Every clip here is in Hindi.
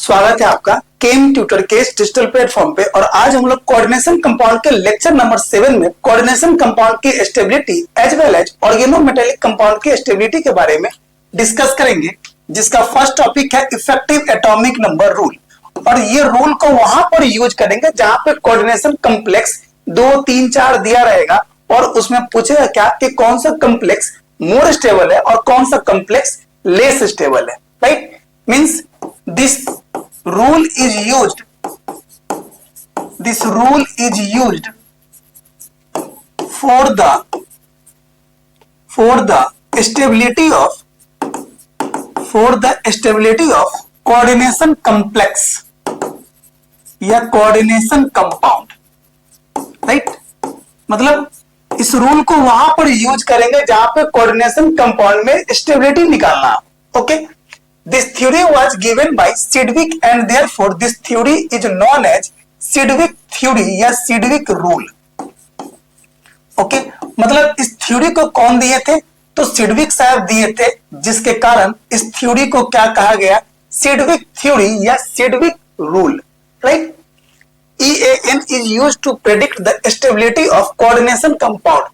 स्वागत है आपका केम ट्यूटर के इस डिजिटल प्लेटफॉर्म पे। और आज हम लोग कोऑर्डिनेशन कंपाउंड के लेक्चर नंबर 7 में कोऑर्डिनेशन कंपाउंड की stability as well as organometallic compound की स्टेबिलिटी के बारे में डिस्कस करेंगे, जिसका फर्स्ट टॉपिक है इफेक्टिव एटॉमिक नंबर रूल। और ये रूल को वहां पर यूज करेंगे जहां पे कोऑर्डिनेशन कॉम्प्लेक्स 2, 3, 4 दिया रहेगा और उसमें पूछेगा क्या कि कौन सा कॉम्प्लेक्स मोर स्टेबल है और कौन सा कॉम्प्लेक्स लेस स्टेबल है। Right, means this rule is used for the stability of coordination complex या coordination compound। राइट, मतलब इस रूल को वहां पर यूज करेंगे जहां पे कोऑर्डिनेशन कंपाउंड में स्टेबिलिटी निकालना। Okay, This theory was given by Sidgwick and therefore this theory is known as Sidgwick theory या Sidgwick rule। ओके, मतलब इस थ्योरी को कौन दिए थे? तो सिडविक साहब दिए थे, जिसके कारण इस थ्योरी को क्या कहा गया? सिडविक थ्योरी या Sidgwick rule. Right, EAN is used to predict the stability of coordination compound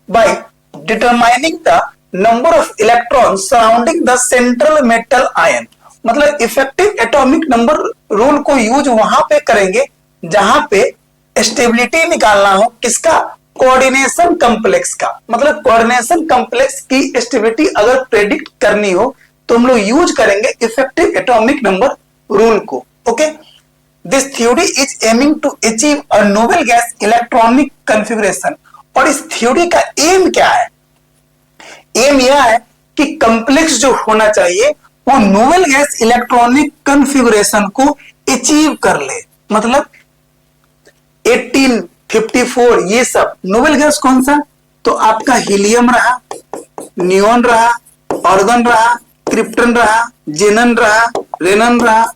by determining the number of electron surrounding the central metal ion. मतलब इफेक्टिव एटॉमिक नंबर रूल को यूज वहां पे करेंगे जहां पे स्टेबिलिटी निकालना हो, किसका? कोऑर्डिनेशन कॉम्प्लेक्स का। मतलब कोऑर्डिनेशन कॉम्प्लेक्स की स्टेबिलिटी अगर प्रेडिक्ट करनी हो तो हम लोग यूज करेंगे इफेक्टिव एटॉमिक नंबर रूल को। Okay, this theory is aiming to achieve a noble gas electronic configuration. और इस थ्योरी का एम क्या है? एम यह है कि कॉम्प्लेक्स जो होना चाहिए वो नोबेल गैस इलेक्ट्रॉनिक कॉन्फ़िगरेशन को अचीव कर ले। मतलब 1854 ये सब नोबेल गैस कौन सा? तो आपका हीलियम रहा, नियोन रहा, ऑर्गन रहा, क्रिप्टन रहा, जेनन रहा, रेनन रहा,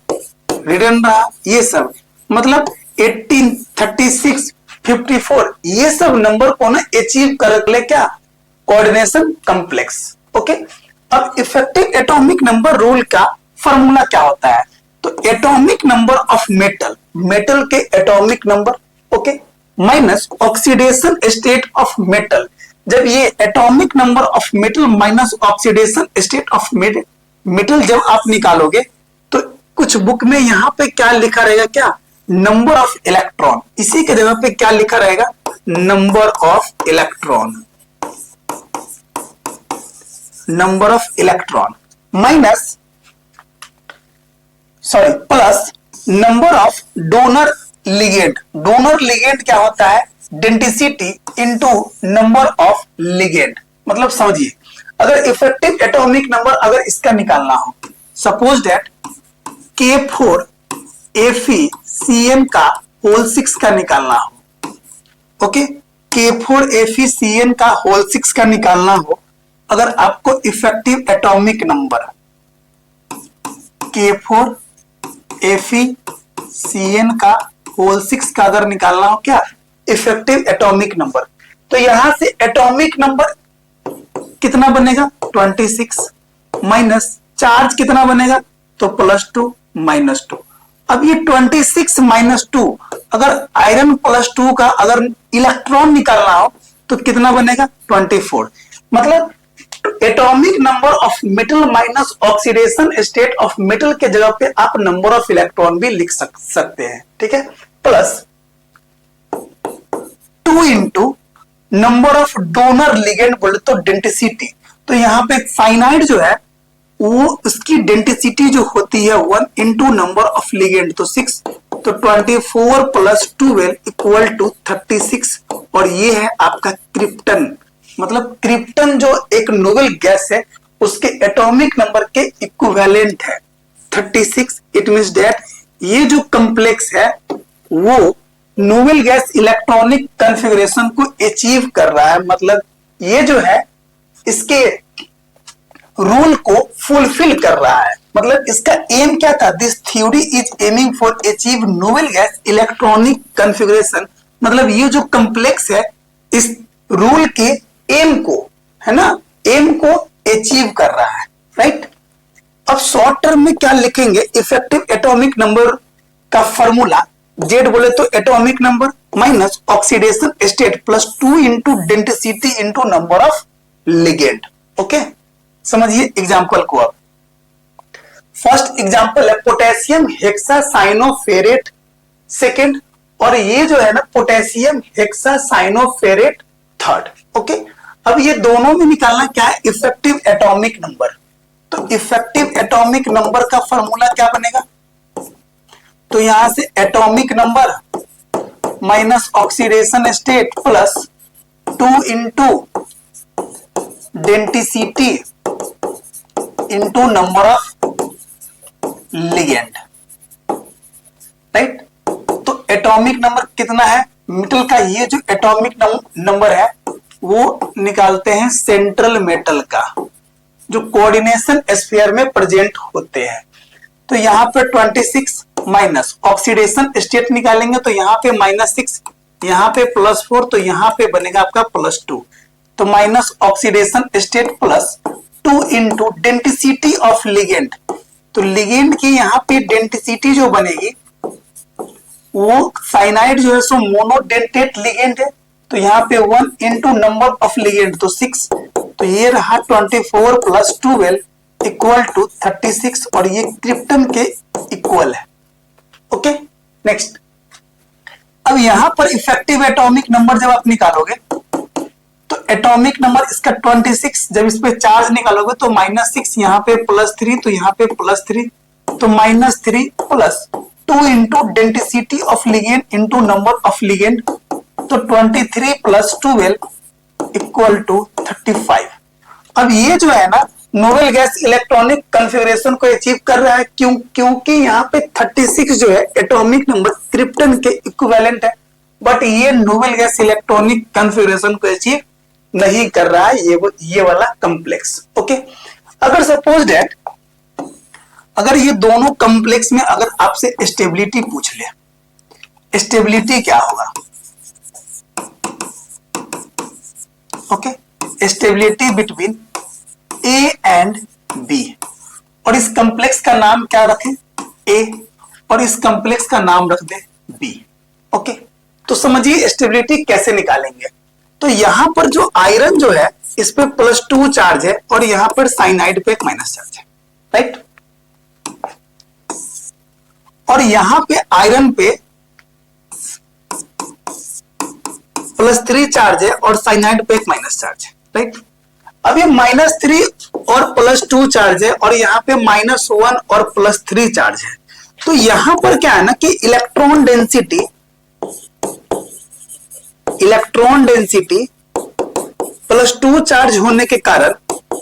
रिडन रहा, ये सब। मतलब 1836, 54 ये सब नंबर को ना अचीव कर ले क्या? Coordination complex. ओके, अब इफेक्टिव एटॉमिक नंबर रूल का फॉर्मूला क्या होता है? तो atomic number of metal, metal के atomic number, okay, minus oxidation state of metal. जब ये atomic number of metal minus oxidation state of metal जब आप निकालोगे तो कुछ बुक में यहां पे क्या लिखा रहेगा? क्या? Number of electron. इसी के जगह पे क्या लिखा रहेगा? Number of electron, number of electron minus plus number of donor ligand. Donor ligand क्या होता है? Density into number of ligand. मतलब समझिए, अगर इफेक्टिव एटॉमिक नंबर अगर इसका निकालना हो, सपोज दैट K4 FeCN का होल 6 का निकालना हो। ओके, K4 FeCN का होल 6 का निकालना हो, अगर आपको effective atomic number K4 FeCN का होल 6 का अगर निकालना हो, क्या? Effective atomic number. तो यहां से एटॉमिक नंबर कितना बनेगा? 26 माइनस चार्ज कितना बनेगा? तो +2 -2। अब ये 26 -2 अगर आयरन +2 का अगर इलेक्ट्रॉन निकालना हो तो कितना बनेगा? 24। मतलब atomic number of metal minus oxidation state of metal के जगह पे आप नंबर ऑफ इलेक्ट्रॉन भी लिख सकते हैं। ठीक है, plus 2 into number of donor ligand बोले तो डेंसिटी। तो यहां पे साइनाइड जो है वो उसकी डेंसिटी जो होती है 1 इंटू नंबर ऑफ लिगेंड, तो 6। तो 24 + 12 = 36। और ये है आपका क्रिप्टन। मतलब क्रिप्टन जो एक नोबेल गैस है उसके एटॉमिक नंबर के इक्विवेलेंट है 36। इट मींस दैट ये जो कॉम्प्लेक्स है वो नोबेल गैस इलेक्ट्रॉनिक कॉन्फ़िगरेशन को अचीव कर रहा है। मतलब ये जो है इसके रूल को फुलफिल कर रहा है। मतलब इसका एम क्या था? This theory is aiming for achieve Nobel gas electronic configuration. मतलब ये जो कॉम्प्लेक्स है इस रूल के एम को, है ना, एम को अचीव कर रहा है। राइट, अब शॉर्ट टर्म में क्या लिखेंगे, इफेक्टिव एटॉमिक नंबर का फॉर्मूला जेड बोले तो atomic number minus oxidation state plus 2 into density into number of ligand. Okay, समझिए एग्जाम्पल को। अब फर्स्ट एग्जाम्पल है पोटेशियम हेक्सासाइनोफेरेट सेकेंड, और ये जो है ना पोटेशियम हेक्सासाइनोफेरेट थर्ड। ओके, अब ये दोनों में निकालना क्या है, इफेक्टिव एटॉमिक नंबर। तो इफेक्टिव एटॉमिक नंबर का फॉर्मूला क्या बनेगा, तो यहां से atomic number minus oxidation state plus 2 into density into number of ligand, right. तो एटॉमिक नंबर कितना है मेटल का, ये जो एटॉमिक नंबर है वो निकालते हैं सेंट्रल मेटल का, जो कोऑर्डिनेशन स्फीयर में प्रेजेंट होते हैं। तो यहाँ पे 26 माइनस ऑक्सीडेशन स्टेट निकालेंगे, तो यहाँ पे -6, यहाँ पे +4, तो यहाँ पे बनेगा आपका +2। तो minus oxidation state plus 2 into density of ligand. तो लिगेंड की यहाँ पे डेंसिटी जो बनेगी वो साइनाइड जो है सो मोनोडेंटेट लिगेंड है, तो यहाँ पे 1 इंटू नंबर ऑफ लिगेंड तो 6, तो ये रहा 24 प्लस 12 इक्वल टू 36, और ये क्रिप्टन के इक्वल है। Okay, next. अब यहां पर इफेक्टिव एटॉमिक नंबर जब आप निकालोगे तो एटॉमिक नंबर इसका 26, जब इस पे चार्ज निकालोगे तो -6, यहाँ पे +3, तो यहाँ पे +3, तो -3 plus 2 into density of ligand into number of ligand, तो 23 प्लस 12 इक्वल टू 35। अब ये जो है ना नोबेल गैस इलेक्ट्रॉनिक कॉन्फ़िगरेशन को अचीव कर रहा है, क्योंकि यहाँ पे 36 जो है एटॉमिक नंबर क्रिप्टन के इक्विवेलेंट है, बट ये नोबेल गैस इलेक्ट्रॉनिक कॉन्फ़िगरेशन को अचीव नहीं कर रहा है, ये वाला कॉम्प्लेक्स। ओके, अगर सपोज दैट अगर ये दोनों कॉम्प्लेक्स में अगर आपसे स्टेबिलिटी पूछ ले, स्टेबिलिटी क्या होगा, okay, stability between A and B, और इस कॉम्प्लेक्स का नाम क्या रखें, ए, और इस कॉम्प्लेक्स का नाम रख दे बी। ओके, तो समझिए स्टेबिलिटी कैसे निकालेंगे। तो यहां पर जो आयरन जो है इस पे +2 चार्ज है, और यहां पर साइनाइड पे एक माइनस चार्ज है, राइट। और यहां पे आयरन पे +3 चार्ज है और साइनाइड पे एक माइनस चार्ज है, राइट। अब ये -3 और +2 चार्ज है, और यहाँ पे -1 और +3 चार्ज है। तो यहां पर क्या है ना कि इलेक्ट्रॉन डेंसिटी +2 चार्ज होने के कारण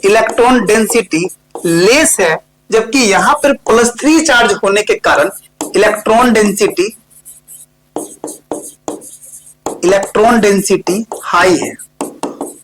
इलेक्ट्रॉन डेंसिटी लेस है, जबकि यहां पर +3 चार्ज होने के कारण इलेक्ट्रॉन डेंसिटी हाई है,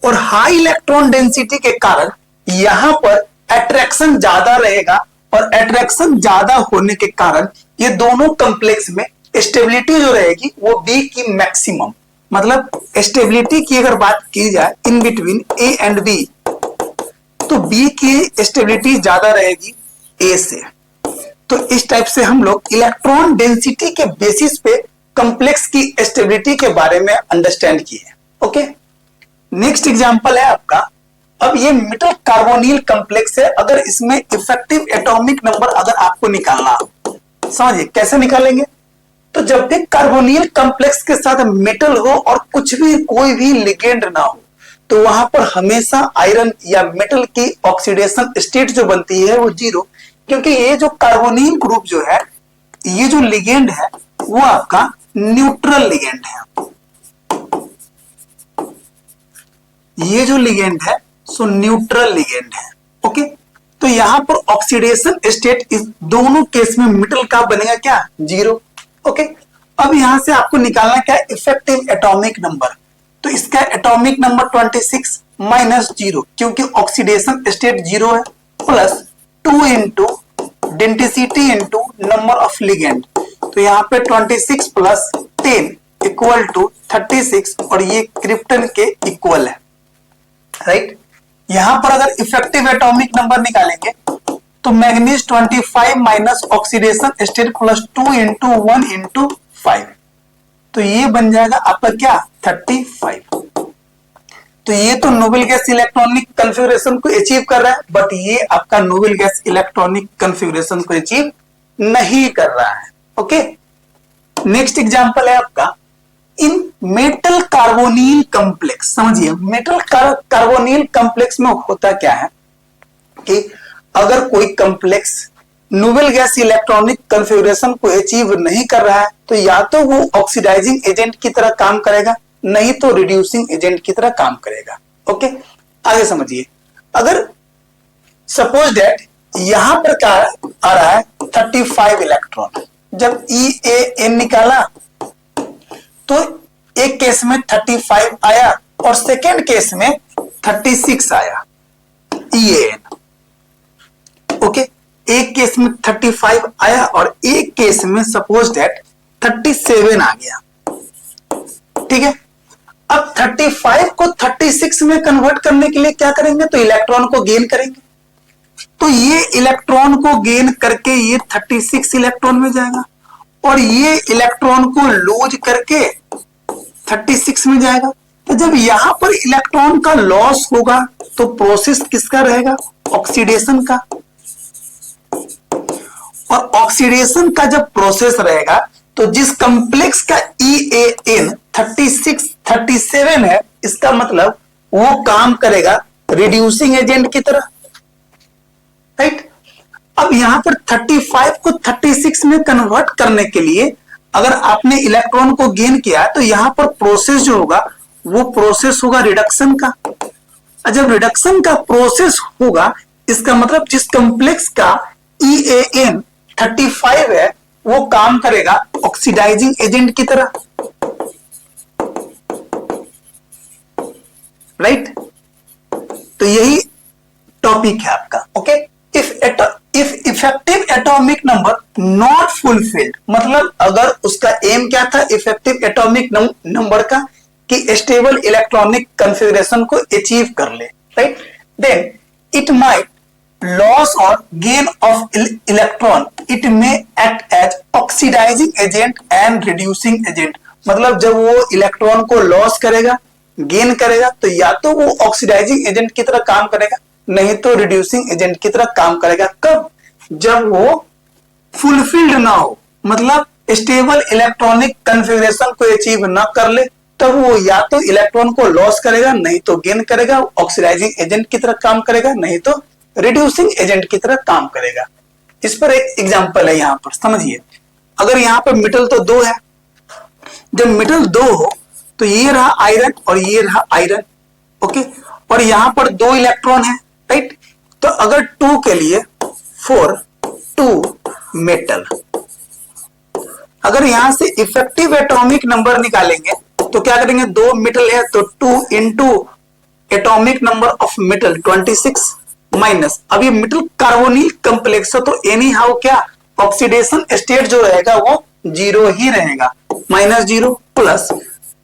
और हाई इलेक्ट्रॉन डेंसिटी के कारण यहां पर अट्रैक्शन ज्यादा रहेगा, और अट्रैक्शन ज्यादा होने के कारण ये दोनों कॉम्प्लेक्स में स्टेबिलिटी जो रहेगी वो बी की मैक्सिमम, मतलब स्टेबिलिटी की अगर बात की जाए in between A and B, तो बी की स्टेबिलिटी ज्यादा रहेगी ए से। तो इस टाइप से हम लोग इलेक्ट्रॉन डेंसिटी के बेसिस पे कॉम्प्लेक्स की स्टेबिलिटी के बारे में अंडरस्टैंड किए। ओके, नेक्स्ट एग्जांपल है आपका, अब ये मेटल कार्बोनिल कॉम्प्लेक्स है, अगर इसमें इफेक्टिव एटॉमिक नंबर अगर आपको निकालना हो, समझिए कैसे निकालेंगे। तो जब भी कार्बोनिल कॉम्प्लेक्स के साथ मेटल हो और कोई भी लिगेंड ना हो, तो वहां पर हमेशा आयरन या मेटल की ऑक्सीडेशन स्टेट जो बनती है वो 0, क्योंकि ये जो कार्बोनिल ग्रुप जो है, ये जो लिगेंड है वो आपका न्यूट्रल लिगेंड है। ये जो लिगेंड है सो न्यूट्रल लिगेंड है। ओके, तो यहां पर ऑक्सीडेशन स्टेट इस दोनों केस में मेटल का बनेगा क्या, 0। ओके, अब यहां से आपको निकालना क्या है, इफेक्टिव एटॉमिक नंबर। तो इसका एटॉमिक नंबर 26 -0, क्योंकि ऑक्सीडेशन स्टेट 0 है, plus 2 into density into number of ligand, तो यहाँ पे 26 प्लस 10 इक्वल टू 36, और ये क्रिप्टन के इक्वल है, राइट। यहां पर अगर इफेक्टिव एटॉमिक नंबर निकालेंगे तो manganese 25 minus oxidation state plus 2 into 1 into 5, तो ये बन जाएगा आपका क्या 35। तो ये तो नोबल गैस इलेक्ट्रॉनिक कॉन्फ़िगरेशन को अचीव कर रहा है, बट ये आपका नोबल गैस इलेक्ट्रॉनिक कॉन्फ़िगरेशन को अचीव नहीं कर रहा है। ओके, नेक्स्ट एग्जांपल है आपका इन मेटल कार्बोनिल कॉम्प्लेक्स। समझिए मेटल कार्बोनिल कॉम्प्लेक्स में होता क्या है कि अगर कोई complex noble gas electronic configuration को अचीव नहीं कर रहा है तो या तो वो ऑक्सीडाइजिंग एजेंट की तरह काम करेगा, नहीं तो रिड्यूसिंग एजेंट की तरह काम करेगा। ओके, आगे समझिए, अगर सपोज दैट यहां पर क्या आ रहा है 35 इलेक्ट्रॉन, जब EAN निकाला तो एक केस में 35 आया और सेकेंड केस में 36 आया EAN। ओके, एक केस में 35 आया और एक केस में सपोज दैट 37 आ गया। ठीक है, अब 35 को 36 में कन्वर्ट करने के लिए क्या करेंगे, तो इलेक्ट्रॉन को गेन करेंगे। तो ये इलेक्ट्रॉन को गेन करके ये 36 इलेक्ट्रॉन में जाएगा और ये इलेक्ट्रॉन को लूज करके 36 में जाएगा। तो जब यहां पर इलेक्ट्रॉन का लॉस होगा तो प्रोसेस किसका रहेगा, ऑक्सीडेशन का। और ऑक्सीडेशन का जब प्रोसेस रहेगा तो जिस कॉम्प्लेक्स का EAN 36 37 है, इसका मतलब वो काम करेगा रिड्यूसिंग एजेंट की तरह, राइट। अब यहां पर 35 को 36 में कन्वर्ट करने के लिए अगर आपने इलेक्ट्रॉन को गेन किया तो यहां पर प्रोसेस जो होगा वो प्रोसेस होगा रिडक्शन का। जब रिडक्शन का प्रोसेस होगा इसका मतलब जिस कॉम्प्लेक्स का EAN 35 है वो काम करेगा ऑक्सीडाइजिंग एजेंट की तरह, राइट। तो यही टॉपिक है आपका। Okay, if effective atomic number not fulfilled, मतलब अगर उसका एम क्या था इफेक्टिव एटॉमिक नंबर का कि स्टेबल इलेक्ट्रॉनिक कॉन्फ़िगरेशन को अचीव कर ले, right, then it might loss और gain of electron, it may act as oxidizing agent and reducing agent. मतलब जब वो इलेक्ट्रॉन को लॉस करेगा गेन करेगा तो या तो वो ऑक्सीडाइजिंग एजेंट की तरह काम करेगा, नहीं तो रिड्यूसिंग एजेंट की तरह काम करेगा। कब, जब वो फुलफिल्ड ना हो, मतलब स्टेबल इलेक्ट्रॉनिक कॉन्फ़िगरेशन को अचीव ना कर ले, तब वो या तो इलेक्ट्रॉन को लॉस करेगा नहीं तो गेन करेगा, ऑक्सीडाइजिंग एजेंट की तरह काम करेगा नहीं तो रिड्यूसिंग एजेंट की तरह काम करेगा। इस पर एक एग्जांपल है यहां पर, समझिए। अगर यहां पर मेटल तो दो है, जब मेटल दो हो तो ये रहा आयरन और ये रहा आयरन, ओके, और यहां पर दो इलेक्ट्रॉन है, राइट। तो अगर 2 के लिए 4 2 मेटल, अगर यहां से इफेक्टिव एटॉमिक नंबर निकालेंगे तो क्या करेंगे, 2 मेटल है तो 2 into atomic number of metal 26 minus, अब ये मेटल कार्बोनिल कॉम्प्लेक्स है तो एनी हाउ क्या ऑक्सीडेशन स्टेट जो रहेगा वो 0 ही रहेगा, -0 plus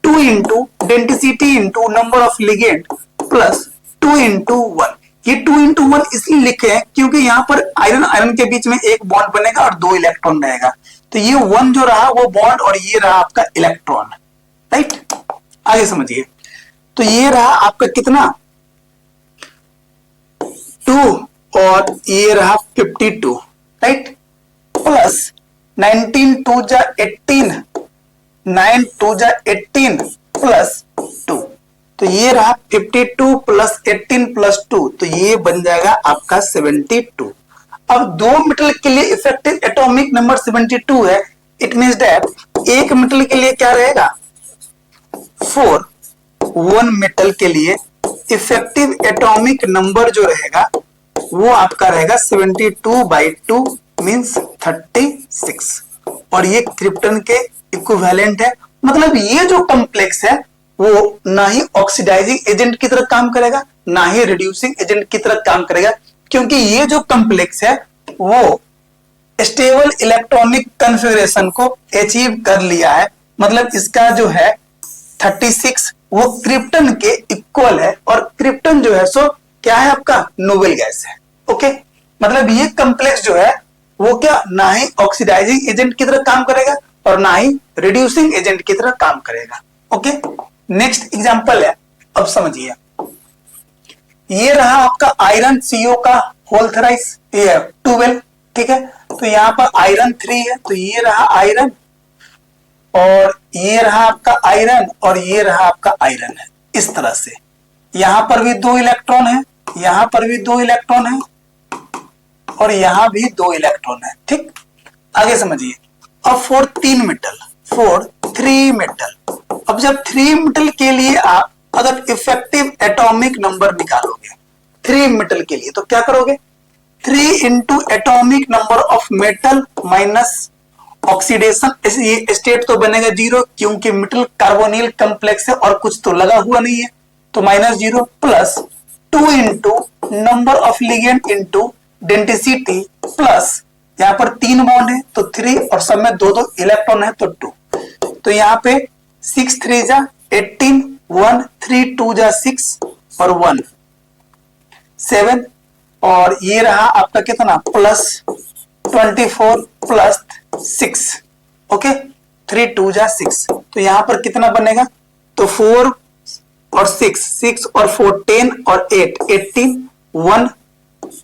2 into density into number of ligand plus 2 into 1। ये 2 इंटू 1 इसलिए लिखे हैं क्योंकि यहाँ पर आयरन आयरन के बीच में एक बॉन्ड बनेगा और 2 इलेक्ट्रॉन रहेगा, तो ये 1 जो रहा वो बॉन्ड और ये रहा आपका इलेक्ट्रॉन, राइट। आगे समझिए, तो ये रहा आपका कितना 2 और ये रहा 52, राइट, प्लस 19 2 जा 18, 9 2 जा 18 प्लस 2, तो ये रहा 52 प्लस 18 प्लस 2, तो ये बन जाएगा आपका 72। अब 2 मेटल के लिए इफेक्टिव एटॉमिक नंबर 72 है, इट मींस दैट एक मेटल के लिए क्या रहेगा 4, 1 मेटल के लिए इफेक्टिव एटॉमिक नंबर जो रहेगा वो आपका रहेगा 72/2 मींस 36, और ये क्रिप्टन के इक्विवेलेंट है। मतलब ये जो कॉम्प्लेक्स है वो ना ही ऑक्सीडाइजिंग एजेंट की तरह काम करेगा ना ही रिड्यूसिंग एजेंट की तरह काम करेगा, क्योंकि ये जो कॉम्प्लेक्स है वो स्टेबल इलेक्ट्रॉनिक कॉन्फ़िगरेशन को अचीव कर लिया है। मतलब इसका जो है 36 वो क्रिप्टन के इक्वल है, और क्रिप्टन जो है सो क्या है आपका नोबेल गैस है। ओके, मतलब ये कॉम्प्लेक्स जो है वो क्या ना ही ऑक्सीडाइजिंग एजेंट की तरह काम करेगा और ना ही रिड्यूसिंग एजेंट की तरह काम करेगा। ओके, नेक्स्ट एग्जांपल है, अब समझिए। ये रहा आपका आयरन सीओ का होल थराइस, ये 12, ठीक है। तो यहाँ पर आयरन 3 है, तो ये रहा आयरन और ये रहा आपका आयरन और ये रहा आपका आयरन है, इस तरह से। यहां पर भी 2 इलेक्ट्रॉन है, यहां पर भी 2 इलेक्ट्रॉन है और यहां भी 2 इलेक्ट्रॉन है, ठीक। आगे समझिए। अब फॉर 3 मेटल, फॉर 3 मेटल, अब जब 3 मेटल के लिए आप अगर इफेक्टिव एटॉमिक नंबर निकालोगे 3 मेटल के लिए, तो क्या करोगे? 3 into atomic number of metal minus oxidation, ये स्टेट तो बनेगा 0 क्योंकि मेटल कार्बोनिल कॉम्प्लेक्स है और कुछ तो लगा हुआ नहीं है, तो -0 plus 2 into number of ligand into density plus यहाँ पर 3 बॉन्ड है तो 3 और सब में 2 इलेक्ट्रॉन है तो 2, तो यहाँ पे 6 3 जा 18, 1 3 2 जा 6 और 1 7 और ये रहा आपका कितना प्लस 24 प्लस 6, ओके 3 2 जा 6, तो यहां पर कितना बनेगा? तो 4 और 6 और 4 10 और 8 18, 1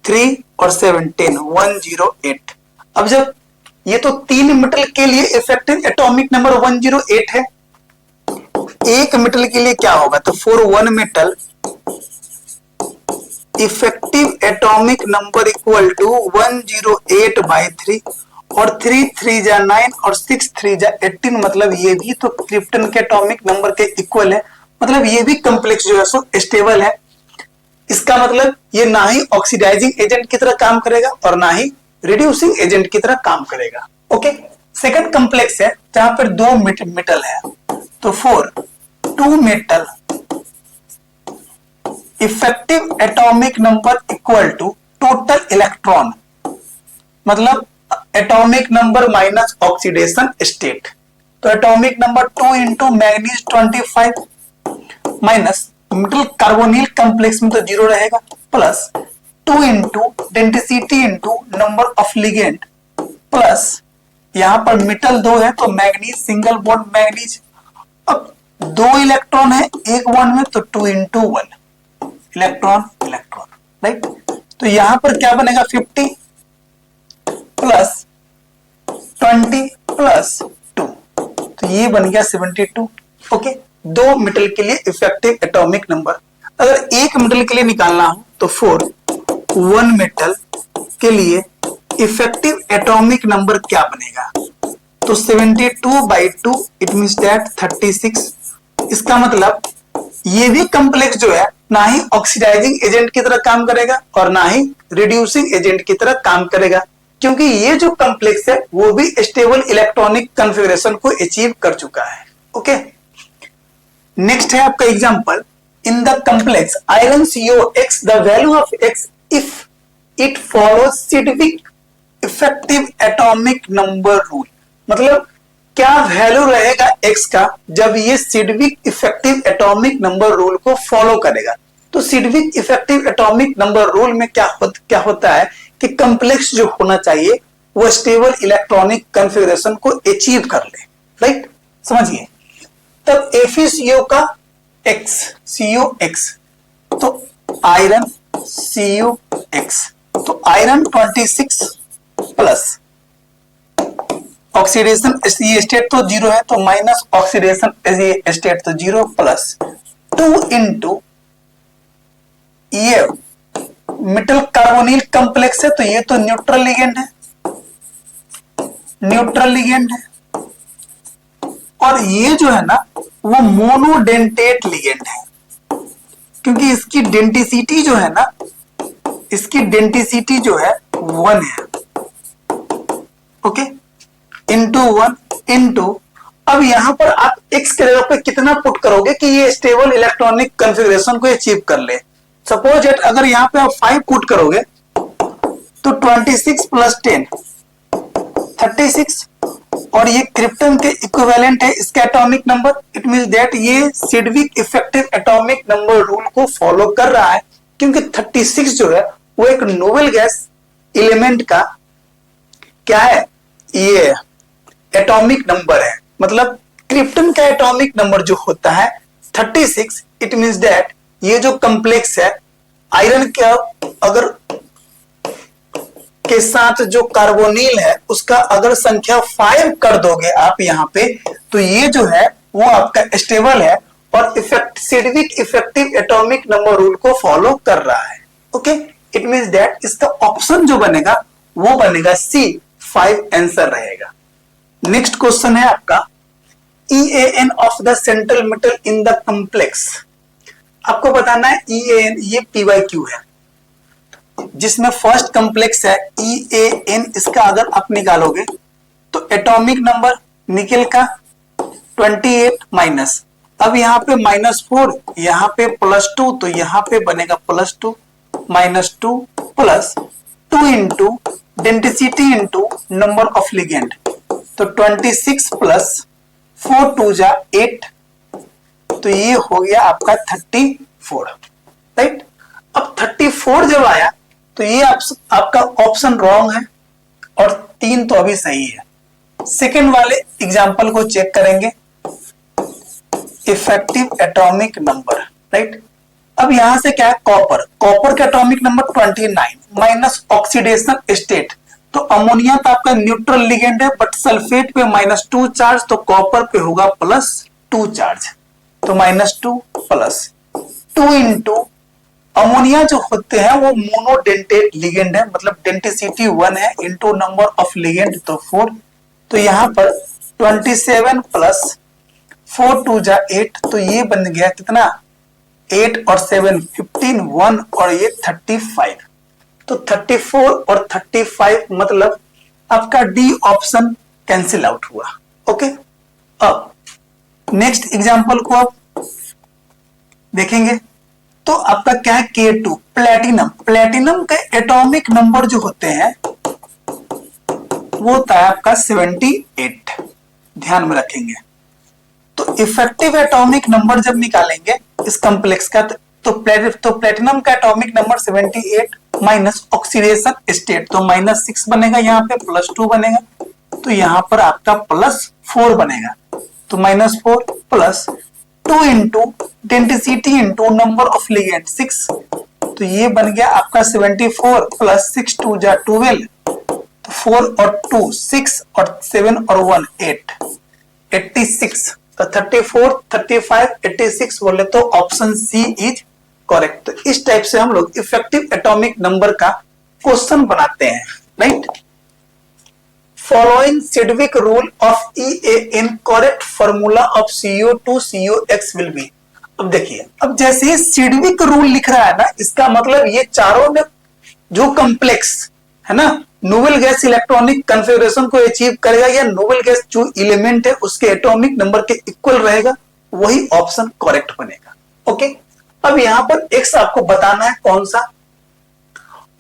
3 और 7 10 108। अब जब ये तो 3 मेटल के लिए इफेक्टिव एटॉमिक नंबर 108 है, एक मेटल के लिए क्या होगा? तो for 1 metal effective atomic number equal to 108/3 और 3 3 जा 9 और 6 3 जा 18, मतलब ये भी तो क्रिप्टन के एटॉमिक नंबर के इक्वल है, मतलब ये भी कॉम्प्लेक्स जो है सो स्टेबल है। इसका मतलब ये ना ही ऑक्सीडाइजिंग एजेंट की तरह काम करेगा और ना ही रिड्यूसिंग एजेंट की तरह काम करेगा। ओके, सेकंड कॉम्प्लेक्स है जहां पर 2 मेटल है, तो for 2 metal effective atomic number equal to total electron, मतलब atomic number minus oxidation state, तो atomic number 2 into manganese 25 minus metal carbonyl complex में तो 0 रहेगा plus 2 into density into number of ligand plus यहां पर मेटल 2 है तो मैग्नीज सिंगल बॉन्ड मैग्नीज, अब 2 इलेक्ट्रॉन है एक बॉन्ड में तो 2 इंटू 1 इलेक्ट्रॉन इलेक्ट्रॉन, राइट। तो यहां पर क्या बनेगा 50 प्लस 20 प्लस 2, तो ये बन गया 72। ओके, 2 मेटल के लिए इफेक्टिव एटॉमिक नंबर। अगर एक मेटल के लिए निकालना हो तो फॉर 1 मेटल के लिए इफेक्टिव एटॉमिक नंबर क्या बनेगा? तो 72/2 इट मींस दैट 36। इसका मतलब ये भी कॉम्प्लेक्स जो है ना ही ऑक्सीडाइजिंग एजेंट की तरह काम करेगा और ना ही रिड्यूसिंग एजेंट की तरह काम करेगा, क्योंकि ये जो कॉम्प्लेक्स है वो भी स्टेबल इलेक्ट्रॉनिक कॉन्फ़िगरेशन को अचीव कर चुका है। ओके, नेक्स्ट है आपका example. In the complex iron COX the value of X if it follows Sidgwick effective atomic number rule, मतलब क्या वैल्यू रहेगा X का जब ये Sidgwick effective atomic number rule को फॉलो करेगा। तो Sidgwick effective atomic number rule में क्या होता है कि कॉम्प्लेक्स जो होना चाहिए वो स्टेबल इलेक्ट्रॉनिक कॉन्फ़िगरेशन को अचीव कर ले, राइट। समझिए, तब FeCO का X COX, तो आयरन COX, तो आयरन 26 प्लस ऑक्सीडेशन ये स्टेट तो 0 है तो माइनस ऑक्सीडेशन ये स्टेट तो 0 प्लस 2 इंटू ये मेटल कार्बोनिल कॉम्प्लेक्स है तो ये तो न्यूट्रल लिगेंड है, न्यूट्रल लिगेंड है, और ये जो है ना वो मोनोडेंटेट लिगेंड है, क्योंकि इसकी डेंसिटी जो है ना, इसकी डेंसिटी जो है 1 है। ओके, इंटू 1 इंटू, अब यहां पर आप X के जगह पे कितना पुट करोगे कि ये स्टेबल इलेक्ट्रॉनिक कॉन्फ़िगरेशन को अचीव कर ले। सपोज एट अगर यहां पे आप 5 पुट करोगे तो 26 प्लस 10 36, और ये क्रिप्टन के इक्विवेलेंट है इसका atomic number, it means that ये Sidgwick effective atomic number rule को फॉलो कर रहा है, क्योंकि 36 जो है वो एक नोबल गैस एलिमेंट का क्या है, ये एटॉमिक नंबर है, मतलब क्रिप्टन का एटॉमिक नंबर जो होता है 36, इट मींस दैट ये जो कॉम्प्लेक्स है आयरन का अगर के साथ जो कार्बोनिल है उसका अगर संख्या 5 कर दोगे आप यहाँ पे, तो ये जो है वो आपका स्टेबल है और Sidgwick effective atomic number rule को फॉलो कर रहा है। ओके, इट मींस दैट इसका ऑप्शन जो बनेगा वो बनेगा सी, 5 आंसर रहेगा। नेक्स्ट क्वेश्चन है आपका EAN of the central metal in the complex. आपको बताना है EAN, ये PYQ है जिसमें फर्स्ट कॉम्प्लेक्स है EAN, इसका अगर आप निकालोगे तो एटॉमिक नंबर निकेल का 28 माइनस, अब यहाँ पे -4, यहाँ पे +2, तो यहाँ पे बनेगा +2 -2 plus 2 into density into number of ligand, तो 26 प्लस 4 2 जा 8, तो ये हो गया आपका 34, राइट। अब 34 जब आया तो ये आपका ऑप्शन रॉन्ग है और 3 तो अभी सही है। सेकेंड वाले एग्जांपल को चेक करेंगे, इफेक्टिव एटॉमिक नंबर, राइट। अब यहां से क्या है, कॉपर का atomic number 29 minus oxidation state, तो अमोनिया तो आपका न्यूट्रल लिगेंड है बट सल्फेट पे -2 चार्ज, तो कॉपर पे होगा +2 चार्ज, तो -2 प्लस 2 इंटू अमोनिया जो होते हैं वो मोनोडेंटेट लिगेंड है, मतलब डेंसिटी 1 है, इंटू नंबर ऑफ लिगेंड तो 4, तो यहां पर 27 प्लस 4 2 जा 8, तो ये बन गया कितना, 8 और 7 15, 1 और ये 35, तो 34 और 35 मतलब आपका डी ऑप्शन कैंसिल आउट हुआ। ओके, अब नेक्स्ट एग्जांपल को आप देखेंगे तो आपका क्या है, K2 प्लेटिनम का एटॉमिक नंबर जो होते हैं वो होता है आपका 78, ध्यान में रखेंगे। तो इफेक्टिव एटॉमिक नंबर जब निकालेंगे इस कॉम्प्लेक्स का तो प्लेटिनम का atomic number 78 minus oxidation state, तो -6 बनेगा, यहाँ पे +2 बनेगा, तो यहाँ पर आपका +4 बनेगा, तो -4 plus 2 into density into number of ligand 6, तो ये बन गया आपका 74 प्लस 6 2 जा 12, तो 4 और 2 6 और 7 और 1 8, 86, तो 34 35 86 बोले तो ऑप्शन सी इज करेक्ट। तो इस टाइप से हम लोग इफेक्टिव एटॉमिक नंबर का क्वेश्चन बनाते हैं, right. Following Sidgwick rule of EAN correct formula of CO2 COX will be। अब देखिए, अब जैसे ही सिडविक रूल लिख रहा है ना, इसका मतलब ये चारों में जो कॉम्प्लेक्स है ना, नोबेल गैस इलेक्ट्रॉनिक कॉन्फ़िगरेशन को अचीव करेगा या नोबेल गैस जो एलिमेंट है उसके एटॉमिक नंबर के इक्वल रहेगा, वही ऑप्शन करेक्ट बनेगा। ओके, अब यहां पर एक्स आपको बताना है कौन सा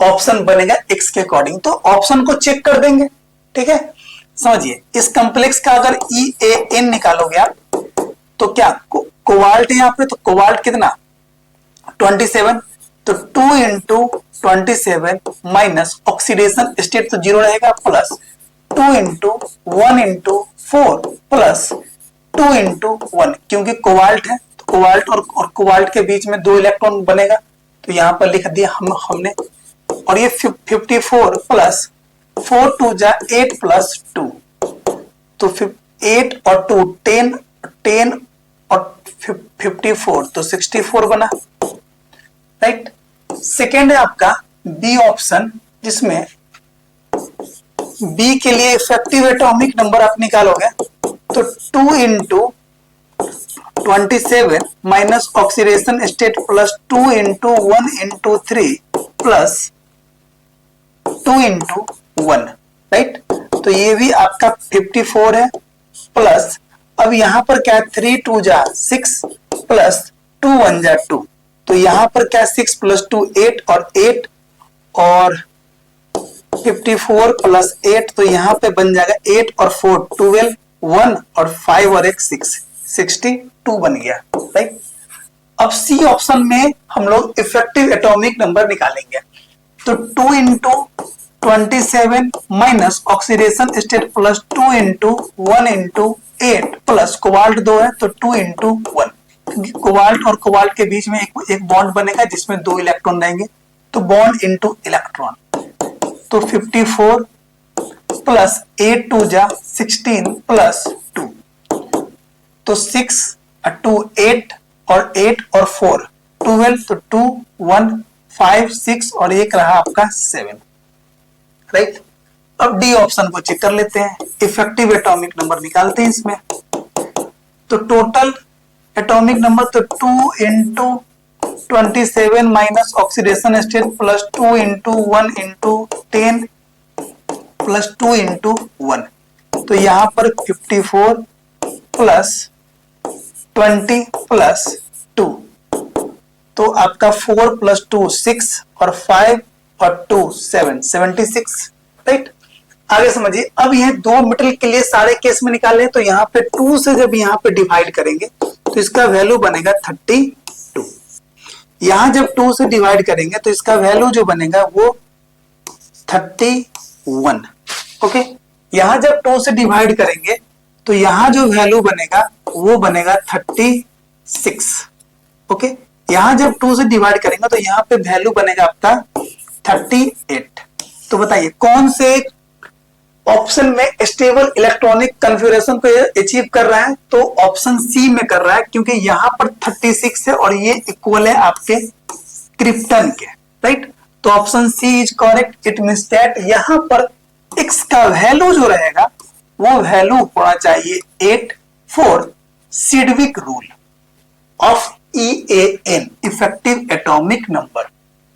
ऑप्शन बनेगा एक्स के अकॉर्डिंग, तो ऑप्शन को चेक कर देंगे, ठीक है। समझिए, इस कॉम्प्लेक्स का अगर EAN निकालोगे आप तो क्या कोबाल्ट है यहाँ पे, तो कोबाल्ट कितना 27, तो 2 इंटू 27 माइनस ऑक्सीडेशन स्टेट तो 0 रहेगा, plus 2 into 1 into 4 plus 2 into 1, क्योंकि कोबाल्ट है तो कोबाल्ट और कोबाल्ट के बीच में 2 इलेक्ट्रॉन बनेगा, तो यहाँ पर लिख दिया हमने, और ये 54 प्लस 4 2 जा 8 प्लस 2, तो 8 और 2 10 और 54, तो 64 बना, राइट। सेकेंड है आपका बी ऑप्शन, जिसमें बी के लिए इफेक्टिव एटॉमिक नंबर आप निकालोगे तो 2 into 27 minus oxidation state plus 2 into 1 into 3 plus 2 into 1, right. तो ये भी आपका 54 है, प्लस अब यहां पर क्या है 3 2 जा 6 प्लस 2 1 जा 2, तो यहां पर क्या 6 प्लस 2 8 और 54 प्लस 8, तो यहां पे बन जाएगा 8 और 4 12, 1 और 5 और 1 6 62 बन गया, राइट। अब सी ऑप्शन में हम लोग इफेक्टिव एटॉमिक नंबर निकालेंगे, तो 2 into 27 minus oxidation state plus 2 into 1 into 8 plus cobalt 2 है तो 2 इंटू 1, क्योंकि कोबाल्ट और कोबाल्ट के बीच में एक बॉन्ड बनेगा जिसमें 2 इलेक्ट्रॉन रहेंगे, तो बॉन्ड इंटू इलेक्ट्रॉन, तो 54 प्लस 8 2 जा 16 प्लस 2, तो 6 2 8 और 8 और 4 12, तो 2 1 5 6 और एक रहा आपका 7, राइट। अब डी ऑप्शन को चेक कर लेते हैं, इफेक्टिव एटॉमिक नंबर निकालते हैं इसमें, तो टोटल एटॉमिक नंबर तो 2 into 27 minus oxidation state plus 2 into 1 into 10 plus 2 into 1, तो यहां पर 54 प्लस 20 प्लस 2, तो आपका 4 प्लस 2 6 और 5 और 2 7 76, राइट। आगे समझिए, अब ये दो मेटल के लिए सारे केस में निकाले, तो यहाँ पे 2 से जब यहाँ पे डिवाइड करेंगे तो इसका वैल्यू बनेगा 32, यहां जब 2 से डिवाइड करेंगे तो इसका वैल्यू जो बनेगा वो 31, ओके। यहां जब 2 से डिवाइड करेंगे तो यहां जो वैल्यू बनेगा वो बनेगा 36, ओके। यहां जब 2 से डिवाइड करेंगे तो यहां पे वैल्यू बनेगा आपका 38। तो बताइए कौन से ऑप्शन में स्टेबल इलेक्ट्रॉनिक कॉन्फ़िगरेशन को अचीव कर रहा है, तो ऑप्शन सी में कर रहा है, क्योंकि यहां पर 36 है और ये इक्वल है आपके क्रिप्टन के, राइट। तो option C is correct. It means that यहां पर x का वैल्यू जो रहेगा वो वैल्यू होना चाहिए 8 for Sidgwick rule of EAN, effective atomic number,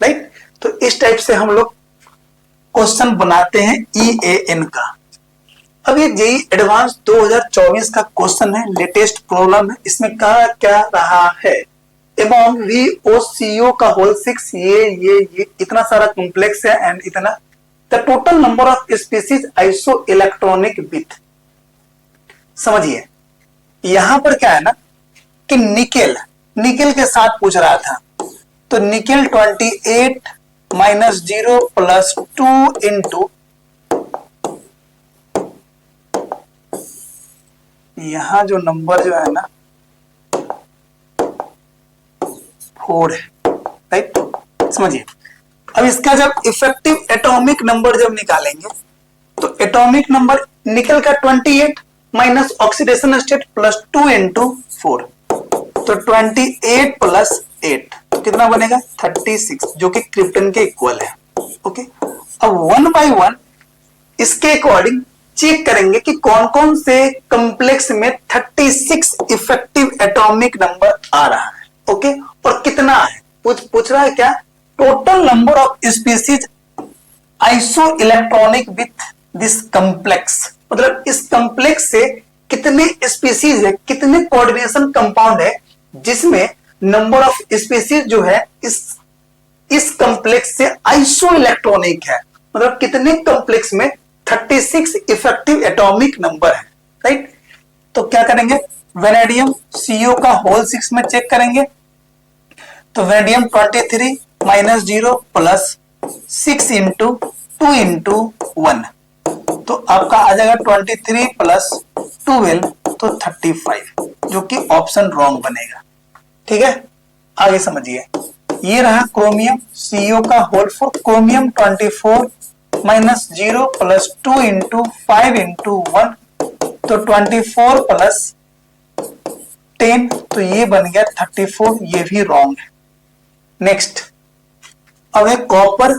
right. तो इस टाइप से हम लोग क्वेश्चन बनाते हैं EAN का। अब ये जेईई एडवांस 2024 का क्वेश्चन है, लेटेस्ट प्रॉब्लम है। इसमें कहा क्या रहा है, अमॉन्ग VOCO का होल 6, ये इतना सारा कॉम्प्लेक्स है एंड इतना the total number of species iso electronic with. समझिए यहां पर क्या है ना कि निकेल के साथ पूछ रहा था, तो निकेल 28 माइनस 0 प्लस 2 इंटू, यहां जो नंबर जो है ना 4 है, राइट। समझिए अब इसका जब इफेक्टिव एटॉमिक नंबर जब निकालेंगे तो एटॉमिक नंबर निकेल का 28 minus oxidation state plus 2 into 4, तो 28 प्लस 8 तो कितना बनेगा 36, जो कि क्रिप्टन के इक्वल है, ओके। अब 1 बाय 1 इसके अकॉर्डिंग चेक करेंगे कि कौन कौन से कॉम्प्लेक्स में 36 इफेक्टिव एटॉमिक नंबर आ रहा है, ओके। और कितना है पूछ रहा है क्या, total number of species iso electronic with this complex, मतलब इस कॉम्प्लेक्स से कितने स्पीसीज है, कितने कोऑर्डिनेशन कंपाउंड है जिसमें नंबर ऑफ स्पीसीज जो है इस कॉम्प्लेक्स से आइसो इलेक्ट्रॉनिक है, मतलब कितने कॉम्प्लेक्स में 36 इफेक्टिव एटॉमिक नंबर है, राइट। तो क्या करेंगे, वेनेडियम CO का होल 6 में चेक करेंगे, तो vanadium 23 minus 0 plus 6 into 2 into 1, तो आपका आ जाएगा 23 प्लस 12 तो 35, जो कि ऑप्शन रॉन्ग बनेगा, ठीक है। आगे समझिए, ये रहा क्रोमियम CO का whole 4, chromium 24 minus 0 plus 2 into 5 into 1, तो 24 प्लस 10, तो ये बन गया 34, ये भी रॉन्ग है। नेक्स्ट, अब है कॉपर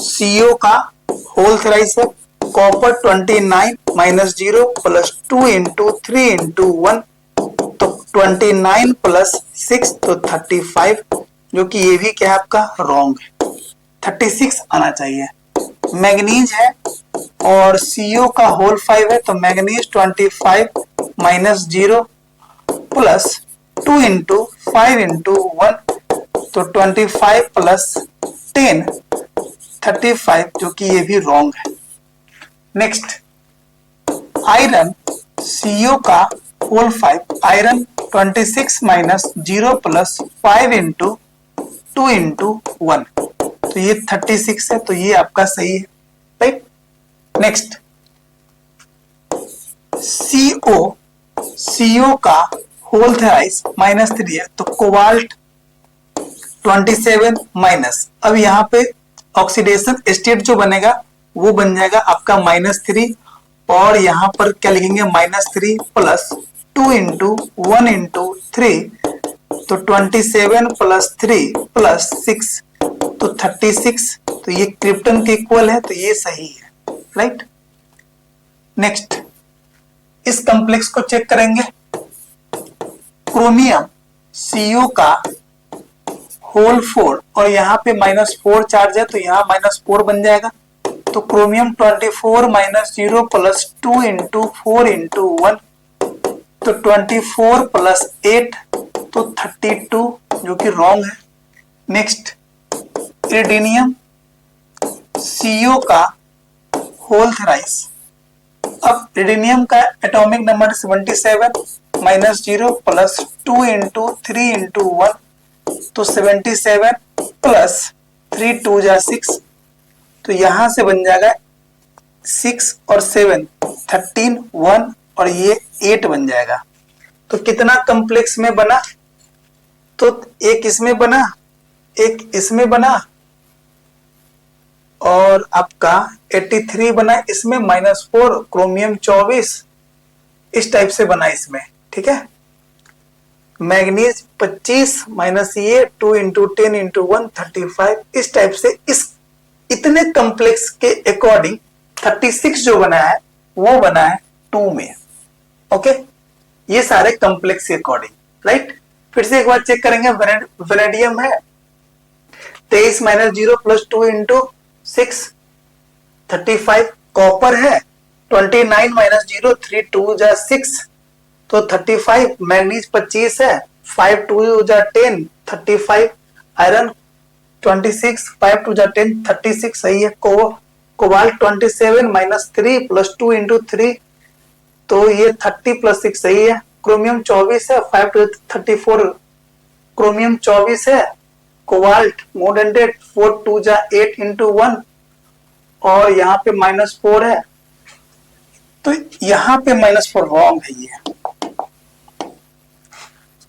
CO का होल थ्राइस है, copper 29 minus 0 plus 2 into 3 into 1, तो 29 प्लस 6 तो 35, जो कि ये भी क्या है आपका रॉन्ग है, 36 आना चाहिए। मैग्नीज है और CO का होल 5 है, तो manganese 25 minus 0 plus 2 into 5 into 1, तो 25 प्लस 10 35, जो कि ये भी रॉन्ग है। नेक्स्ट, आयरन CO का whole 5, iron 26 minus 0 plus 5 into 2 into 1, तो तो ये 36 है, तो ये आपका सही है, राइट। नेक्स्ट CO का होल थराइस -3 है, तो कोबाल्ट 27 माइनस, अब यहाँ पे ऑक्सीडेशन स्टेट जो बनेगा वो बन जाएगा आपका -3, और यहाँ पर क्या लिखेंगे -3 प्लस 2 इंटू 1 इंटू 3, तो 27 प्लस 3 प्लस 6, तो 36, तो ये क्रिप्टन के इक्वल है, तो ये सही है, राइट। नेक्स्ट इस कॉम्प्लेक्स को चेक करेंगे। क्रोमियम CO का होल 4 और यहाँ पे -4 चार्ज है, तो यहाँ -4 बन जाएगा, तो chromium 24 minus 0 plus 2 into 4 into 1, तो 24 प्लस 8, तो 32, जो कि रॉन्ग है। नेक्स्ट इरिडियम CO का होल थराइस, अब इरिडियम का atomic number 77 minus 0 plus 2 into 3 into 1, तो 77 प्लस 3 2 जा 6, तो यहां से बन जाएगा 6 और 7 13 1 और ये 8 बन जाएगा। तो कितना कॉम्प्लेक्स में बना, तो एक इसमें बना, एक इसमें बना, और आपका 83 बना इसमें, -4 क्रोमियम 24 इस टाइप से बना इसमें, ठीक है। मैग्नीज 25 माइनस ये 2 इंटू 10 इंटू 1 35, इस टाइप से इस इतने कॉम्प्लेक्स के अकॉर्डिंग 36 जो बना है वो बना है 2 में, ओके। ये सारे कॉम्प्लेक्स के अकॉर्डिंग, राइट। फिर से एक बार चेक करेंगे। वेनेडियम है 23 माइनस 0 प्लस 2 इंटू 6 35, कॉपर है 29 माइनस 0 3 2 जा 6, तो 35, मैग्नीज 25 है 5 2 जा 10 35, आयरन 26 5 2 जा 10 36, सही है। कोबाल्ट 27 माइनस 3 प्लस 2 इंटू 3, तो ये 30 प्लस 6 सही है। क्रोमियम 24 है 5 2 34, क्रोमियम 24 है। कोबाल्ट मोर देन डेट 4 2 जा 8 इंटू 1, और यहाँ पे -4 है, तो यहाँ पे -4 रॉन्ग है। ये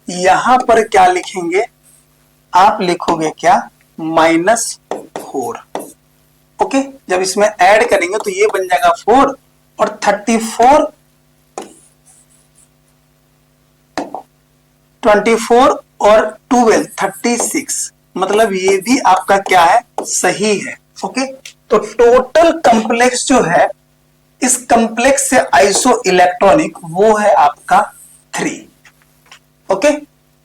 यहां पर क्या लिखेंगे, आप लिखोगे क्या -4, ओके। जब इसमें ऐड करेंगे तो ये बन जाएगा 4 और 34 24 और 12 36, मतलब ये भी आपका क्या है, सही है, ओके। तो टोटल कॉम्प्लेक्स जो है इस कॉम्प्लेक्स से आइसो इलेक्ट्रॉनिक वो है आपका 3, ओके।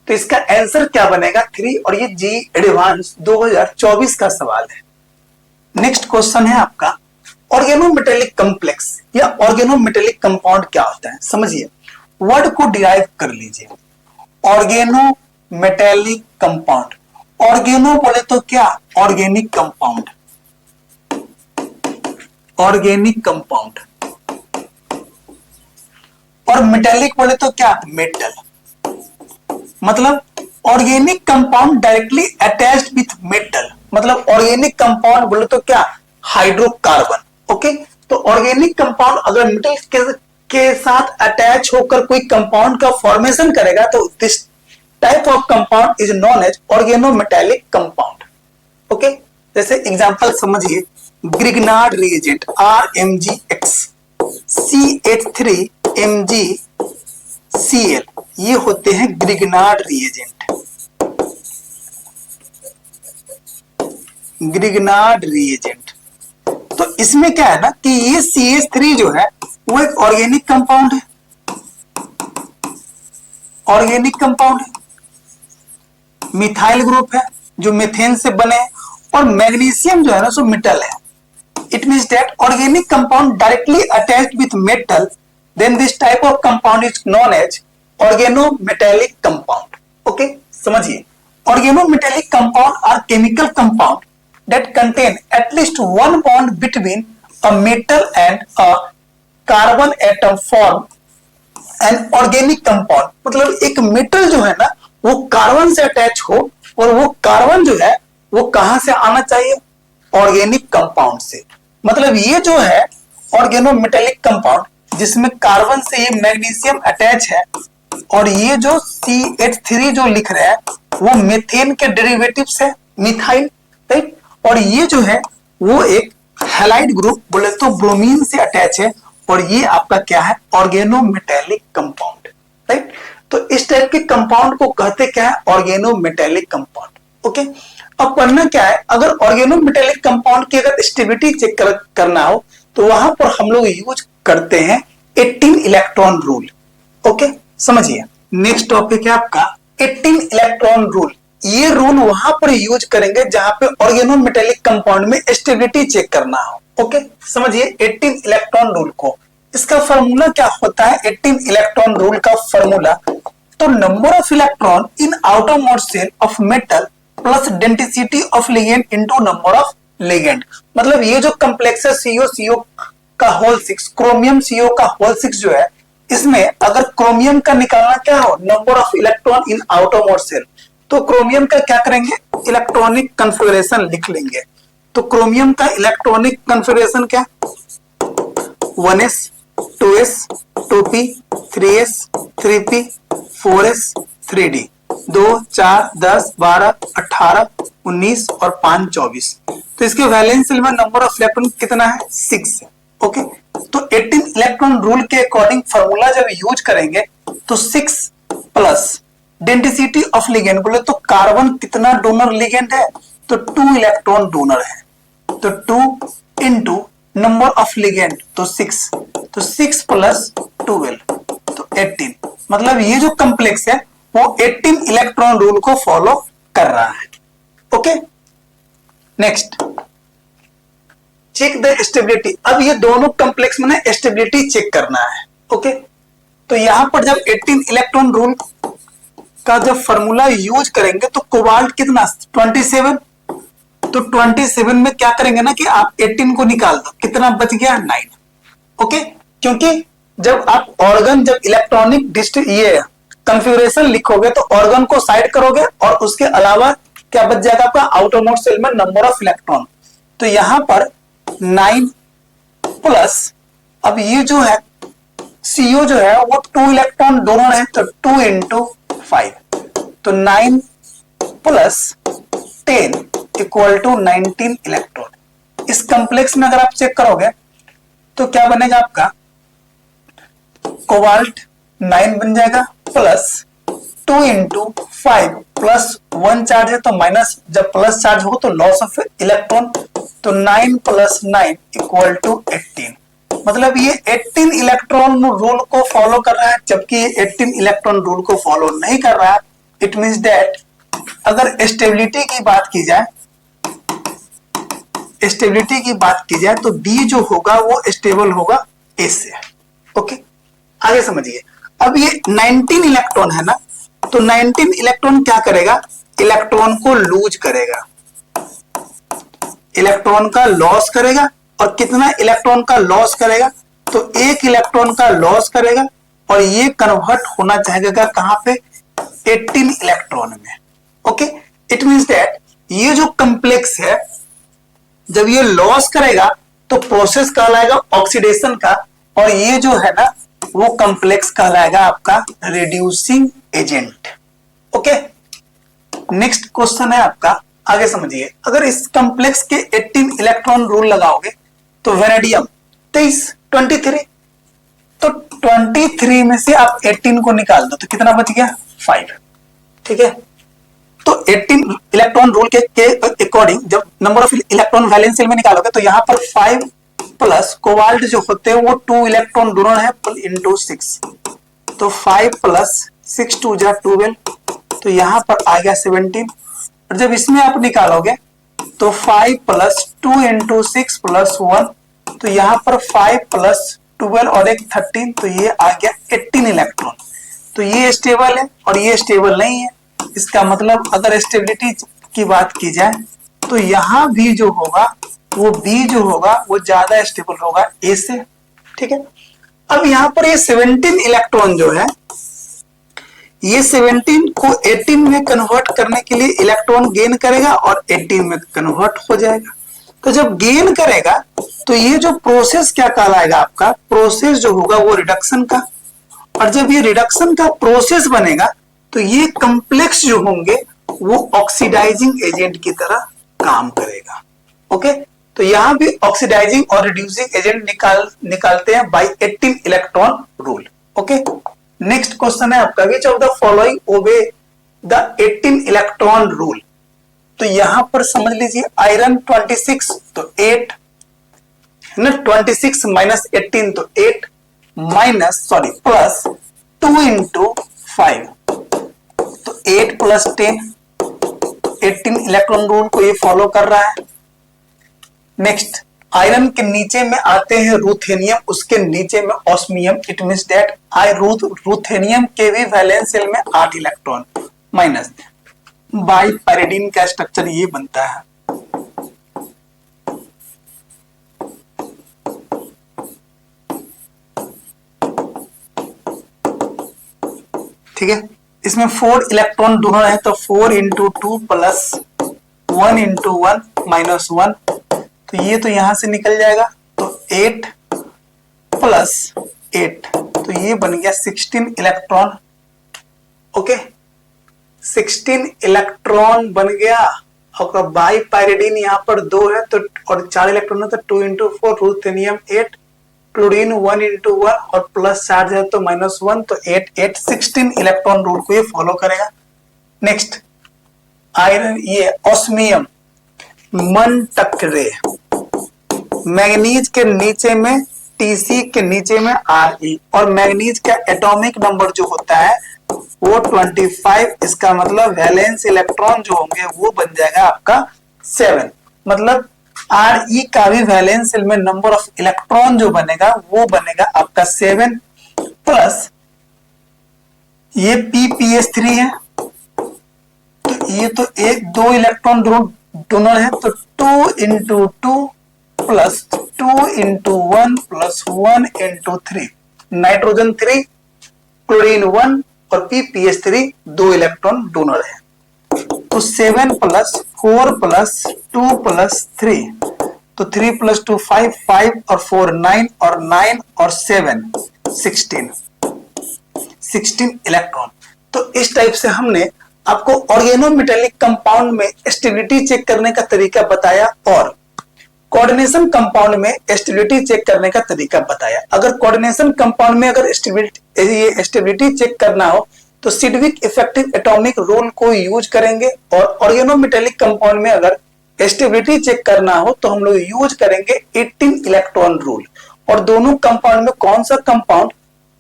तो इसका आंसर क्या बनेगा 3, और ये जी एडवांस 2024 का सवाल है। नेक्स्ट क्वेश्चन है आपका ऑर्गेनोमेटेलिक कॉम्प्लेक्स या ऑर्गेनोमेटेलिक कंपाउंड क्या होता है, समझिए। वर्ड को डिराइव कर लीजिए, ऑर्गेनोमेटेलिक कंपाउंड। ऑर्गेनो बोले तो क्या, ऑर्गेनिक कंपाउंड, ऑर्गेनिक कंपाउंड, और मेटेलिक बोले तो क्या, मेटल। मतलब organic compound directly attached with metal, मतलब ऑर्गेनिक कंपाउंड बोले तो क्या, हाइड्रोकार्बन, ओके। तो ऑर्गेनिक कंपाउंड अगर मेटल के साथ अटैच होकर कोई कंपाउंड का फॉर्मेशन करेगा तो this type of compound is known as organometallic compound, okay. जैसे एग्जांपल समझिए, ग्रिग्नार्ड रिएजेंट RMgX, CH3MgCl, ये होते हैं ग्रिग्नार्ड रिएजेंट। ग्रिग्नार्ड रिएजेंट, तो इसमें क्या है ना कि ये CH3 जो है वो एक ऑर्गेनिक कंपाउंड है, ऑर्गेनिक कंपाउंड है, मिथाइल ग्रुप है जो मीथेन से बने, और मैग्नीशियम जो है ना सो मेटल है। It means that organic compound directly attached with metal, then this type of compound is known as organometallic compound, okay. समझिए, organometallic compound are chemical compound that contain at least one bond between a metal and a carbon atom form an organic compound। मतलब एक मेटल जो है ना वो कार्बन से अटैच हो, और वो कार्बन जो है वो कहां से आना चाहिए, ऑर्गेनिक कंपाउंड से। मतलब ये जो है ऑर्गेनोमेटेलिक कंपाउंड जिसमें कार्बन से ये मैग्नीशियम अटैच है, और ये जो CH3 जो लिख रहा है वो मीथेन के डेरिवेटिव्स है, मिथाइल, राइट। और ये जो है वो एक हैलाइड ग्रुप बोले तो ब्रोमीन से अटैच है, और ये आपका क्या है, ऑर्गेनोमेटेलिक कंपाउंड, राइट। तो इस टाइप के कंपाउंड को कहते क्या है, ऑर्गेनोमेटेलिक कंपाउंड। ओके, अब पढ़ना क्या है, अगर ऑर्गेनोमेटेलिक कंपाउंड की अगर स्टेबिलिटी चेक करना हो तो वहां पर हम लोग यूज करते हैं 18 इलेक्ट्रॉन रूल। ओके, समझिए। नेक्स्ट टॉपिक है आपका 18 इलेक्ट्रॉन रूल। ये रूल वहां पर यूज करेंगे जहां पे ऑर्गेनोमेटेलिक कंपाउंड में स्टेबिलिटी चेक करना हो। ओके, समझिए 18 इलेक्ट्रॉन रूल को। इसका फॉर्मूला क्या होता है, 18 इलेक्ट्रॉन रूल का फॉर्मूला, तो number of electron in outermost shell of metal plus density of ligand into number of ligand. मतलब ये जो कॉम्प्लेक्स है CO का होल 6, क्रोमियम CO का होल 6 जो है, इसमें अगर क्रोमियम का निकालना क्या हो, number of electron in outermost shell, तो क्रोमियम का क्या करेंगे, इलेक्ट्रॉनिक कन्फिगरेशन लिख लेंगे। तो क्रोमियम का इलेक्ट्रॉनिक कन्फिगरेशन क्या, 1s 2s 2p 3s 3p 4s 3d, 2 4 10 12 18 19 और 5 24। तो इसके वैलेंस शेल में नंबर ऑफ इलेक्ट्रॉन कितना है, 6 है। ओके, तो 18 इलेक्ट्रॉन रूल के अकॉर्डिंग फॉर्मूला जब यूज करेंगे तो 6 प्लस डेंसिटी ऑफ लिगेंड बोले तो कार्बन कितना डोनर लिगेंड है, तो 2 इलेक्ट्रॉन डोनर है, तो 2 इंटू नंबर ऑफ लिगेंड तो 6, तो 6 प्लस 12 तो 18। मतलब ये जो कॉम्प्लेक्स है वो 18 इलेक्ट्रॉन रूल को फॉलो कर रहा है। Okay, next check the stability. अब ये दोनों कॉम्प्लेक्स में ना स्टेबिलिटी चेक करना है। ओके, तो यहां पर जब 18 इलेक्ट्रॉन रूल का जब फॉर्मूला यूज करेंगे तो कोबाल्ट कितना 27, तो 27 में क्या करेंगे ना कि आप 18 को निकाल दो, कितना बच गया 9। ओके, क्योंकि जब आप ऑर्गन जब इलेक्ट्रॉनिक ये कॉन्फ़िगरेशन लिखोगे तो ऑर्गन को साइड करोगे और उसके अलावा क्या बच जाएगा आपका आउटरमोस्ट शेल में नंबर ऑफ इलेक्ट्रॉन। तो यहां पर 9 प्लस, अब ये जो है CO जो है वो 2 इलेक्ट्रॉन डोनर है, तो 2 इंटू 5, तो 9 प्लस 10 इक्वल टू 19 इलेक्ट्रॉन। इस कॉम्प्लेक्स में अगर आप चेक करोगे तो क्या बनेगा आपका, कोबाल्ट 9 बन जाएगा प्लस 2 इंटू 5 प्लस 1 चार्ज है तो माइनस, जब प्लस चार्ज हो तो लॉस ऑफ इलेक्ट्रॉन, तो 9 प्लस 9 इक्वल टू 18। मतलब ये 18 इलेक्ट्रॉन रूल को फॉलो कर रहा है, जबकि ये 18 इलेक्ट्रॉन रूल को फॉलो नहीं कर रहा है। इट मींस दैट अगर स्टेबिलिटी की बात की जाए, स्टेबिलिटी की बात की जाए तो बी जो होगा वो स्टेबल होगा ए से। ओके, आगे समझिए। अब ये 19 इलेक्ट्रॉन है ना, तो 19 इलेक्ट्रॉन क्या करेगा, इलेक्ट्रॉन को लूज करेगा, इलेक्ट्रॉन का लॉस करेगा। और कितना इलेक्ट्रॉन का लॉस करेगा, तो 1 इलेक्ट्रॉन का लॉस करेगा, और ये कन्वर्ट होना चाहेगा कहां पे, 18 इलेक्ट्रॉन में। ओके, इट मींस दैट ये जो कॉम्प्लेक्स है जब ये लॉस करेगा तो प्रोसेस कहलाएगा ऑक्सीडेशन का, और ये जो है ना वो कॉम्प्लेक्स कहलाएगा आपका reducing agent. Okay, next question है आपका, आगे समझिए। अगर इस कॉम्प्लेक्स के 18 इलेक्ट्रॉन रूल लगाओगे तो वेनेडियम 23, तो 23 में से आप 18 को निकाल दो तो कितना बच गया 5। ठीक है, तो 18 इलेक्ट्रॉन रूल के अकॉर्डिंग जब number of electron valence shell में निकालोगे तो यहां पर 5 प्लस कोबाल्ट जो होते हैं वो 2 इलेक्ट्रॉन डोनर है इंटू 6, तो 5 प्लस 6 2 जा 12, तो यहां पर आ गया 17। और जब इसमें आप निकालोगे तो 5 प्लस 2 इंटू 6 प्लस 1, तो यहां पर 5 प्लस 12 और एक 13, तो ये आ गया 18 इलेक्ट्रॉन। तो ये स्टेबल है और ये स्टेबल नहीं है। इसका मतलब अगर स्टेबिलिटी की बात की जाए तो यहां भी जो होगा वो बी जो होगा वो ज्यादा स्टेबल होगा ए से। ठीक है, अब यहां पर ये 17 इलेक्ट्रॉन जो है, ये 17 को 18 में कन्वर्ट करने के लिए इलेक्ट्रॉन गेन करेगा और 18 में कन्वर्ट हो जाएगा। तो जब गेन करेगा तो ये जो प्रोसेस क्या कहलाएगा, आपका प्रोसेस जो होगा वो रिडक्शन का, और जब ये रिडक्शन का प्रोसेस बनेगा तो ये कॉम्प्लेक्स जो होंगे वो ऑक्सीडाइजिंग एजेंट की तरह काम करेगा। ओके, तो यहां भी ऑक्सीडाइजिंग और रिड्यूसिंग एजेंट निकालते हैं by 18 electron rule. Okay, next question है आपका, which of the following obey the 18 electron rule. तो यहां पर समझ लीजिए आयरन 26 तो 8 है ना, 26 माइनस 18 तो 8 प्लस 2 इंटू 5 तो 8 प्लस 10, 18 इलेक्ट्रॉन रूल को ये फॉलो कर रहा है। नेक्स्ट, आयरन के नीचे में आते हैं रूथेनियम, उसके नीचे में osmium, it means that ruthenium के भी वैलेंस शेल में 8 इलेक्ट्रॉन माइनस बाइपैरिडीन का स्ट्रक्चर ये बनता है। ठीक है, इसमें 4 इलेक्ट्रॉन डोनर है, तो 4 इंटू 2 प्लस 1 इंटू 1 माइनस 1, तो ये तो यहां से निकल जाएगा, तो 8 प्लस 8 तो ये बन गया 16 इलेक्ट्रॉन। ओके, 16 इलेक्ट्रॉन बन गया, और बाइपैरिडीन यहाँ पर 2 है तो और 4 इलेक्ट्रॉन है, तो 2 इंटू 4 रूथेनियम 8, क्लोरीन 1 इंटू 1 और प्लस चार्ज है तो माइनस 1, तो 8 16 इलेक्ट्रॉन रूल को ये फॉलो करेगा। नेक्स्ट, आयरन ये ऑस्मियम मनटकरे, मैग्नीज के नीचे में Tc के नीचे में Re, और मैग्नीज का एटॉमिक नंबर जो होता है वो 25, इसका मतलब वैलेंस इलेक्ट्रॉन जो होंगे वो बन जाएगा आपका 7, मतलब Re का भी वैलेंस शेल में नंबर ऑफ इलेक्ट्रॉन जो बनेगा वो बनेगा आपका 7, प्लस ये PPS3 है, तो ये तो एक 2 इलेक्ट्रॉन डोनर है, तो 2 into 2 plus 2 into 1 plus 1 into 3, nitrogen 3, chlorine 1 और PPS3 2 इलेक्ट्रॉन डोनर है, तो 7 प्लस 4 प्लस 2 प्लस 3, तो 3 प्लस 2 5, 5 और 4 9 और 9 और 7 16 इलेक्ट्रॉन। तो इस टाइप से हमने आपको ऑर्गेनोमेटेलिक कंपाउंड में स्टेबिलिटी चेक करने का तरीका बताया और कोऑर्डिनेशन कंपाउंड में स्टेबिलिटी चेक करने का तरीका बताया। अगर कोऑर्डिनेशन कंपाउंड में अगर स्टेबिलिटी चेक करना हो तो सिडविक इफेक्टिव एटॉमिक रूल को यूज करेंगे, और ऑर्गेनोमेटेलिक कंपाउंड में अगर स्टेबिलिटी चेक करना हो तो हम लोग यूज करेंगे 18 इलेक्ट्रॉन रूल। और दोनों कंपाउंड में कौन सा कंपाउंड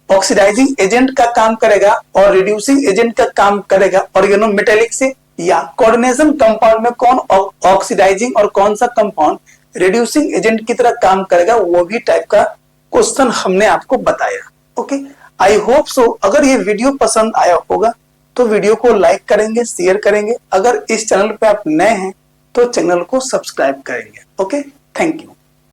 ऑक्सीडाइजिंग एजेंट का काम करेगा और रिड्यूसिंग एजेंट का काम करेगा ऑर्गेनोमेटेलिक से, या कोऑर्डिनेशन कंपाउंड में कौन ऑक्सीडाइजिंग और कौन सा कंपाउंड रिड्यूसिंग एजेंट की तरह काम करेगा, वो भी टाइप का क्वेश्चन हमने आपको बताया। ओके, आई होप सो अगर ये वीडियो पसंद आया होगा तो वीडियो को लाइक करेंगे, शेयर करेंगे, अगर इस चैनल पे आप नए हैं तो चैनल को सब्सक्राइब करेंगे। Okay, thank you.